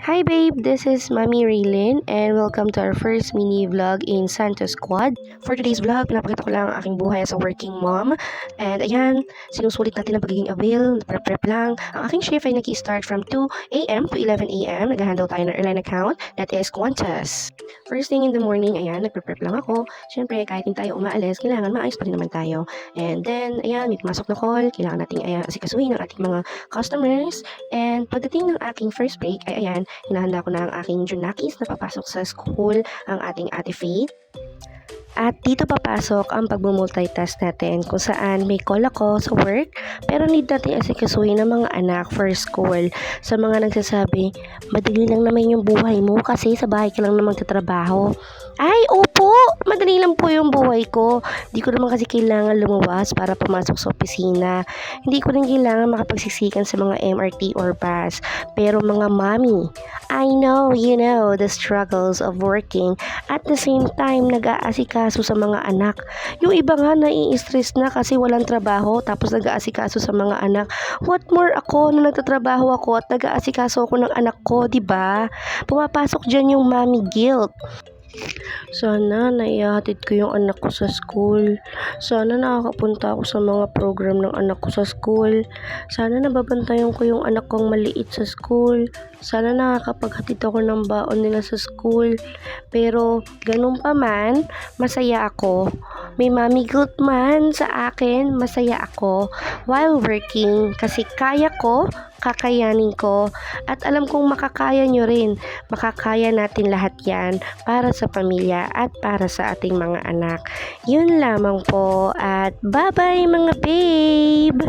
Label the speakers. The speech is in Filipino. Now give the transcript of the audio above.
Speaker 1: Hi babe, this is Mami Raylin and welcome to our first mini vlog in Santo Squad. For today's vlog, pinapakita ko lang ang aking buhay as a working mom. And ayan, sinusulit natin ang pagiging avail, prep lang. Ang aking shift ay nag-start from 2 a.m. to 11 a.m. Nag-handle tayo ng airline account, that is Qantas. First thing in the morning, ayan, nagpe-prep lang ako. Siyempre, kahit hindi tayo umaalis, kailangan maayos pa rin naman tayo. And then, ayan, may pumasok na call, kailangan nating asikasuhin ang ating mga customers. And pagdating ng aking first break, ay ayan, hinahanda ko na ang aking Junakis na papasok sa school, ang ating Ate Faith. At dito papasok ang pag-multitask natin kung saan may call ako sa work pero need natin asikasuhin ng mga anak for school. Sa mga nagsasabi, madali lang naman yung buhay mo kasi sa bahay ka lang naman magtatrabaho. Ay, opo! Madali lang po yung buhay ko. Hindi ko naman kasi kailangan lumabas para pumasok sa opisina. Hindi ko rin kailangan makapagsiksikan sa mga MRT or bus. Pero mga mami, I know, you know, the struggles of working. At the same time, nag-aasikaso sa mga anak. Yung iba nga nai-stress na kasi walang trabaho tapos nag-aasikaso sa mga anak. What more ako na nagtatrabaho ako at nag-aasikaso ako ng anak ko, 'di ba? Pumapasok diyan yung mommy guilt. Sana naihatid ko yung anak ko sa school. Sana nakakapunta ako sa mga program ng anak ko sa school. Sana nababantayan ko yung anak kong maliit sa school. Sana nakakapaghatid ako ng baon nila sa school. Pero ganun pa man, masaya ako. May mommy guilt man sa akin, masaya ako while working kasi kaya ko, kakayanin ko at alam kong makakaya nyo rin. Makakaya natin lahat yan para sa pamilya at para sa ating mga anak. Yun lamang po at bye-bye mga babe!